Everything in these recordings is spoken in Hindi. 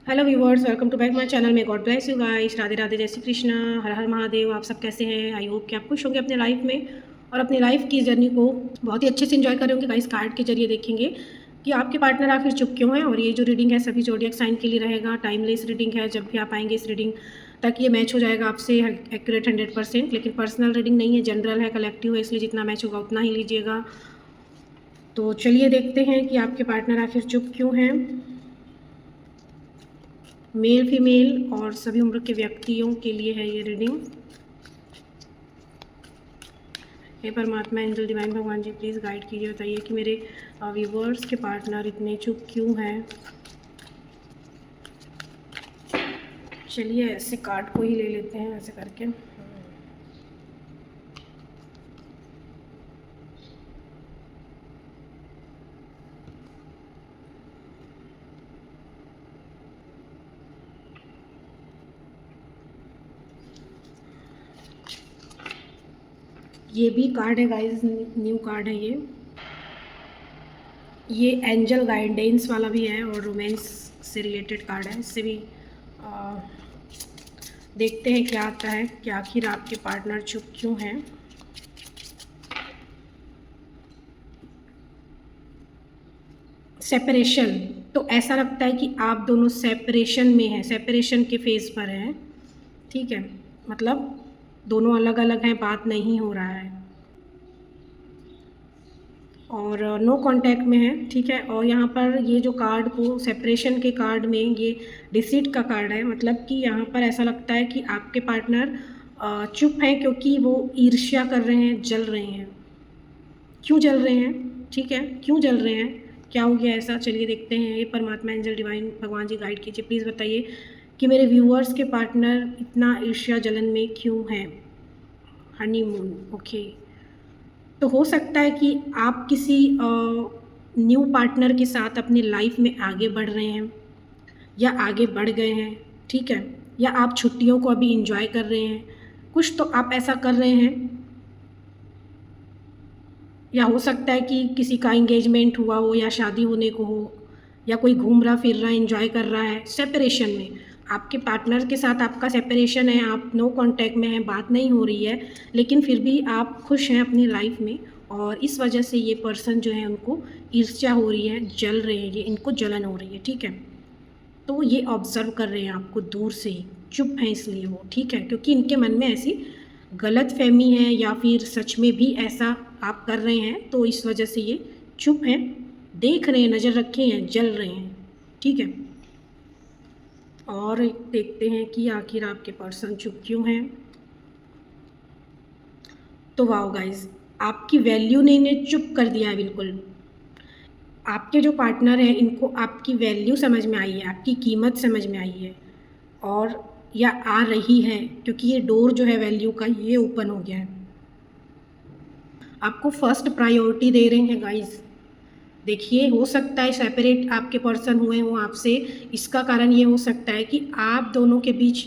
Hello viewers, welcome to back my channel में। God bless you guys. Radhe Radhe, जय श्री कृष्णा, हर हर महादेव। आप सब कैसे हैं? आई होप कि आप खुश होंगे अपने लाइफ में और अपनी लाइफ की जर्नी को बहुत ही अच्छे से एंजॉय कर रहे होंगे। गाइस कार्ड के जरिए देखेंगे कि आपके पार्टनर आखिर चुप क्यों हैं। और ये जो रीडिंग है सभी ज़ोडिएक साइन के लिए रहेगा। टाइमलेस रीडिंग है, जब भी आप आएंगे इस रीडिंग तक ये मैच हो जाएगा आपसे एक्यूरेट 100%। लेकिन पर्सनल रीडिंग नहीं है, जनरल है, कलेक्टिव है, इसलिए जितना मैच होगा उतना ही लीजिएगा। तो चलिए देखते हैं कि आपके पार्टनर आखिर चुप क्यों हैं। मेल फीमेल और सभी उम्र के व्यक्तियों के लिए है ये रीडिंग। हे परमात्मा, एंजल डिवाइन भगवान जी, प्लीज़ गाइड कीजिए। बताइए कि मेरे व्यूवर्स के पार्टनर इतने चुप क्यों हैं। चलिए ऐसे कार्ड को ही ले लेते हैं ऐसे करके। ये भी कार्ड है गाइस, न्यू कार्ड है ये एंजल गाइडेंस वाला भी है और रोमांस से रिलेटेड कार्ड है। इससे भी देखते हैं क्या आता है कि आखिर आपके पार्टनर चुप क्यों हैं। सेपरेशन, तो ऐसा लगता है कि आप दोनों सेपरेशन में हैं, सेपरेशन के फेज़ पर हैं। ठीक है, मतलब दोनों अलग अलग हैं, बात नहीं हो रहा है और नो कांटेक्ट में है। ठीक है, और यहाँ पर ये जो कार्ड को सेपरेशन के कार्ड में ये डिसीट का कार्ड है। मतलब कि यहाँ पर ऐसा लगता है कि आपके पार्टनर चुप हैं क्योंकि वो ईर्ष्या कर रहे हैं, जल रहे हैं। क्यों जल रहे हैं? ठीक है, क्यों जल रहे हैं, क्या हो गया ऐसा, चलिए देखते हैं। ये परमात्मा, एंजल डिवाइन भगवान जी गाइड कीजिए। प्लीज़ बताइए कि मेरे व्यूअर्स के पार्टनर इतना ईर्ष्या जलन में क्यों हैं। Honeymoon, okay. तो हो सकता है कि आप किसी न्यू पार्टनर के साथ अपनी लाइफ में आगे बढ़ रहे हैं या आगे बढ़ गए हैं। ठीक है, या आप छुट्टियों को अभी इंजॉय कर रहे हैं, कुछ तो आप ऐसा कर रहे हैं। या हो सकता है कि किसी का इंगेजमेंट हुआ हो या शादी होने को हो, या कोई घूम रहा फिर रहा एंजॉय कर रहा है सेपरेशन में। आपके पार्टनर के साथ आपका सेपरेशन है, आप नो कांटेक्ट में हैं, बात नहीं हो रही है, लेकिन फिर भी आप खुश हैं अपनी लाइफ में। और इस वजह से ये पर्सन जो है उनको ईर्ष्या हो रही है, जल रहे हैं, ये इनको जलन हो रही है। ठीक है, तो ये ऑब्ज़र्व कर रहे हैं आपको दूर से ही, चुप हैं इसलिए वो। ठीक है, क्योंकि इनके मन में ऐसी गलत फहमी है या फिर सच में भी ऐसा आप कर रहे हैं, तो इस वजह से ये चुप हैं, देख रहे हैं, नज़र रखे हैं, जल रहे हैं। ठीक है, और देखते हैं कि आखिर आपके पर्सन चुप क्यों हैं। तो वाओ गाइस, आपकी वैल्यू ने इन्हें चुप कर दिया है बिल्कुल। आपके जो पार्टनर हैं इनको आपकी वैल्यू समझ में आई है, आपकी कीमत समझ में आई है, और या आ रही है, क्योंकि ये डोर जो है वैल्यू का ये ओपन हो गया है। आपको फर्स्ट प्रायोरिटी दे रहे हैं गाइस। देखिए, हो सकता है सेपरेट आपके पर्सन हुए हों आपसे, इसका कारण ये हो सकता है कि आप दोनों के बीच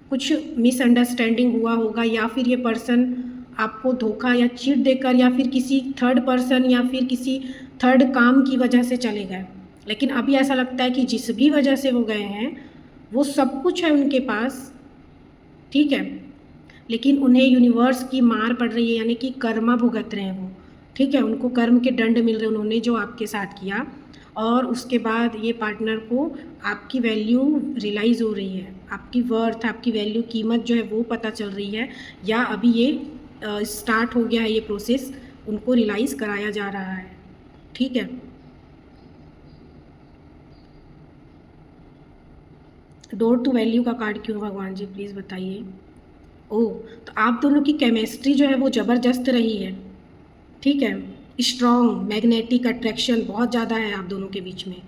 कुछ मिसअंडरस्टैंडिंग हुआ होगा, या फिर ये पर्सन आपको धोखा या चीट देकर, या फिर किसी थर्ड पर्सन या फिर किसी थर्ड काम की वजह से चले गए। लेकिन अभी ऐसा लगता है कि जिस भी वजह से वो गए हैं वो सब कुछ है उनके पास। ठीक है, लेकिन उन्हें यूनिवर्स की मार पड़ रही है, यानी कि कर्मा भुगत रहे हैं वो। ठीक है, उनको कर्म के दंड मिल रहे हैं, उन्होंने जो आपके साथ किया। और उसके बाद ये पार्टनर को आपकी वैल्यू रियलाइज़ हो रही है, आपकी वर्थ, आपकी वैल्यू, कीमत जो है वो पता चल रही है, या अभी ये स्टार्ट हो गया है ये प्रोसेस, उनको रियलाइज़ कराया जा रहा है। ठीक है, डोर टू वैल्यू का कार्ड क्यों भगवान जी, प्लीज़ बताइए। ओह, तो आप दोनों की केमिस्ट्री जो है वो ज़बरदस्त रही है। ठीक है, स्ट्रॉन्ग मैग्नेटिक अट्रैक्शन बहुत ज़्यादा है आप दोनों के बीच में,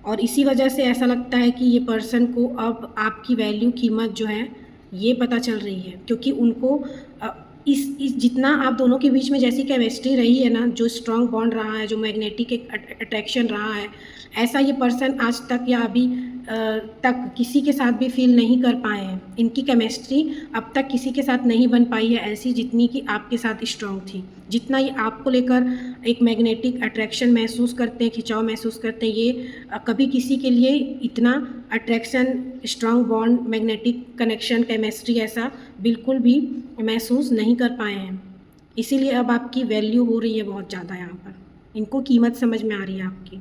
और इसी वजह से ऐसा लगता है कि ये पर्सन को अब आपकी वैल्यू, कीमत जो है ये पता चल रही है, क्योंकि उनको इस जितना आप दोनों के बीच में जैसी केमिस्ट्री रही है ना, जो स्ट्रॉन्ग बॉन्ड रहा है, जो मैग्नेटिक एक अट्रैक्शन रहा है, ऐसा ये पर्सन आज तक या अभी तक किसी के साथ भी फील नहीं कर पाए हैं। इनकी केमिस्ट्री अब तक किसी के साथ नहीं बन पाई है ऐसी, जितनी कि आपके साथ स्ट्रॉन्ग थी। जितना ये आपको लेकर एक मैग्नेटिक अट्रैक्शन महसूस करते हैं, खिंचाव महसूस करते हैं, ये कभी किसी के लिए इतना attraction, strong bond, magnetic connection, chemistry ऐसा बिल्कुल भी महसूस नहीं कर पाए हैं। इसीलिए अब आपकी वैल्यू हो रही है बहुत ज़्यादा यहाँ पर। इनको कीमत समझ में आ रही है आपकी।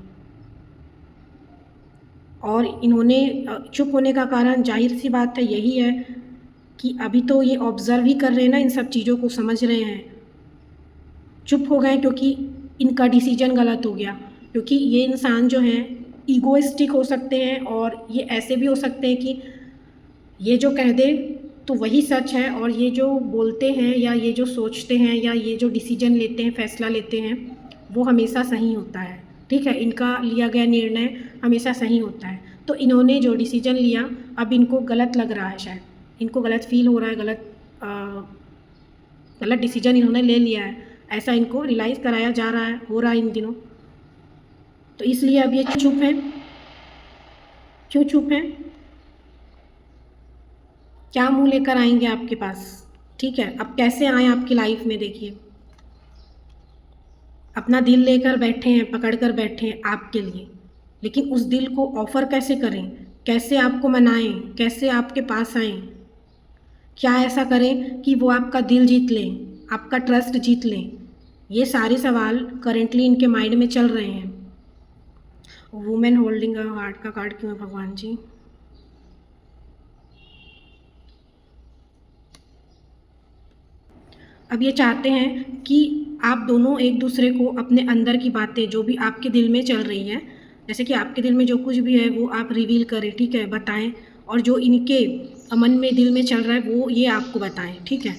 और इन्होंने चुप होने का कारण जाहिर सी बात है यही है कि अभी तो ये ऑब्ज़र्व ही कर रहे हैं ना, इन सब चीज़ों को समझ रहे हैं। चुप हो गए क्योंकि इनका डिसीजन गलत हो गया। क्योंकि ये इंसान जो हैं ईगोइस्टिक हो सकते हैं, और ये ऐसे भी हो सकते हैं कि ये जो कह दे तो वही सच है, और ये जो बोलते हैं या ये जो सोचते हैं या ये जो डिसीजन लेते हैं, फ़ैसला लेते हैं, वो हमेशा सही होता है। ठीक है, इनका लिया गया निर्णय हमेशा सही होता है। तो इन्होंने जो डिसीजन लिया अब इनको गलत लग रहा है, शायद इनको गलत फील हो रहा है, गलत डिसीजन इन्होंने ले लिया है, ऐसा इनको रियलाइज़ कराया जा रहा है, हो रहा है इन दिनों। तो इसलिए अब ये चुप हैं। क्यों चुप हैं? क्या मुँह लेकर आएंगे आपके पास? ठीक है, अब कैसे आएँ आपकी लाइफ में? देखिए, अपना दिल लेकर बैठे हैं, पकड़ कर बैठे हैं आपके लिए, लेकिन उस दिल को ऑफ़र कैसे करें? कैसे आपको मनाएं? कैसे आपके पास आएं? क्या ऐसा करें कि वो आपका दिल जीत लें, आपका ट्रस्ट जीत लें? ये सारे सवाल करेंटली इनके माइंड में चल रहे हैं। वुमेन होल्डिंग अ हार्ट का कार्ड क्यों है भगवान जी? अब ये चाहते हैं कि आप दोनों एक दूसरे को अपने अंदर की बातें, जो भी आपके दिल में चल रही हैं, जैसे कि आपके दिल में जो कुछ भी है वो आप रिवील करें, ठीक है, बताएं। और जो इनके मन में, दिल में चल रहा है वो ये आपको बताएं, ठीक है।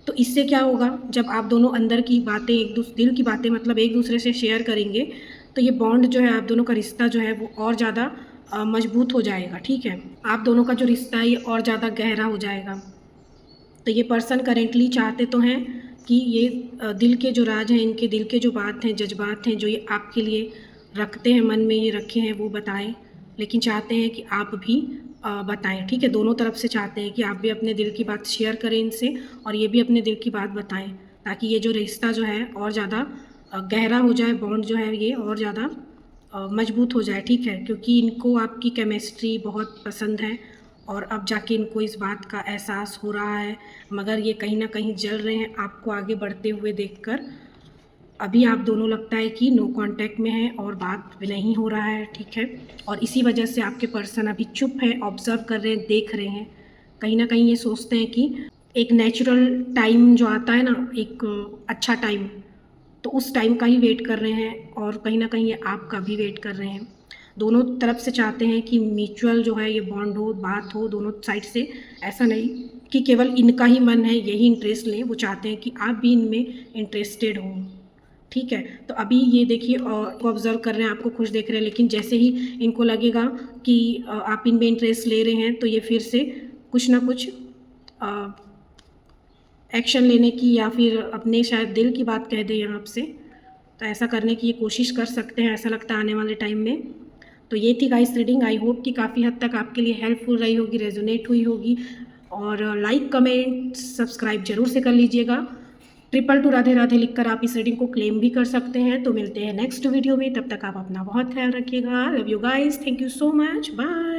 तो इससे क्या होगा, जब आप दोनों अंदर की बातें, दिल की बातें मतलब एक दूसरे से शेयर करेंगे, तो ये बॉन्ड जो है, आप दोनों का रिश्ता जो है वो और ज़्यादा मजबूत हो जाएगा, ठीक है। आप दोनों का जो रिश्ता है ये और ज़्यादा गहरा हो जाएगा। तो ये पर्सन करेंटली चाहते तो हैं कि ये दिल के जो राज हैं, इनके दिल के जो बात हैं, जज्बात हैं, जो ये आपके लिए रखते हैं, मन में ये रखे हैं, वो बताएं। लेकिन चाहते हैं कि आप भी बताएं, ठीक है। दोनों तरफ से चाहते हैं कि आप भी अपने दिल की बात शेयर करें इनसे, और ये भी अपने दिल की बात बताएं, ताकि ये जो रिश्ता जो है और ज़्यादा गहरा हो जाए, बॉन्ड जो है ये और ज़्यादा मजबूत हो जाए, ठीक है। क्योंकि इनको आपकी केमिस्ट्री बहुत पसंद है, और अब जाके इनको इस बात का एहसास हो रहा है, मगर ये कहीं ना कहीं जल रहे हैं आपको आगे बढ़ते हुए देखकर। अभी आप दोनों लगता है कि नो कांटेक्ट में हैं और बात नहीं हो रहा है, ठीक है। और इसी वजह से आपके पर्सन अभी चुप है, ऑब्ज़र्व कर रहे हैं, देख रहे हैं। कहीं ना कहीं ये सोचते हैं कि एक नेचुरल टाइम जो आता है ना, एक अच्छा टाइम, तो उस टाइम का ही वेट कर रहे हैं, और कहीं ना कहीं ये आपका भी वेट कर रहे हैं। दोनों तरफ से चाहते हैं कि म्यूचुअल जो है ये बॉन्ड हो, बात हो दोनों साइड से। ऐसा नहीं कि केवल इनका ही मन है यही इंटरेस्ट लें, वो चाहते हैं कि आप भी इनमें इंटरेस्टेड हो, ठीक है। तो अभी ये देखिए ऑब्ज़र्व कर रहे हैं, आपको खुश देख रहे हैं, लेकिन जैसे ही इनको लगेगा कि आप इनमें इंटरेस्ट ले रहे हैं, तो ये फिर से कुछ ना कुछ एक्शन लेने की, या फिर अपने शायद दिल की बात कह दें यहाँ आपसे, तो ऐसा करने की ये कोशिश कर सकते हैं, ऐसा लगता है आने वाले टाइम में। तो ये थी गाइस रीडिंग। आई होप कि काफ़ी हद तक आपके लिए हेल्पफुल रही होगी, रेजोनेट हुई होगी। और लाइक, कमेंट, सब्सक्राइब जरूर से कर लीजिएगा। 222 राधे राधे लिखकर आप इस रीडिंग को क्लेम भी कर सकते हैं। तो मिलते हैं नेक्स्ट वीडियो में, तब तक आप अपना बहुत ख्याल रखिएगा। Love you guys, thank you so much, bye.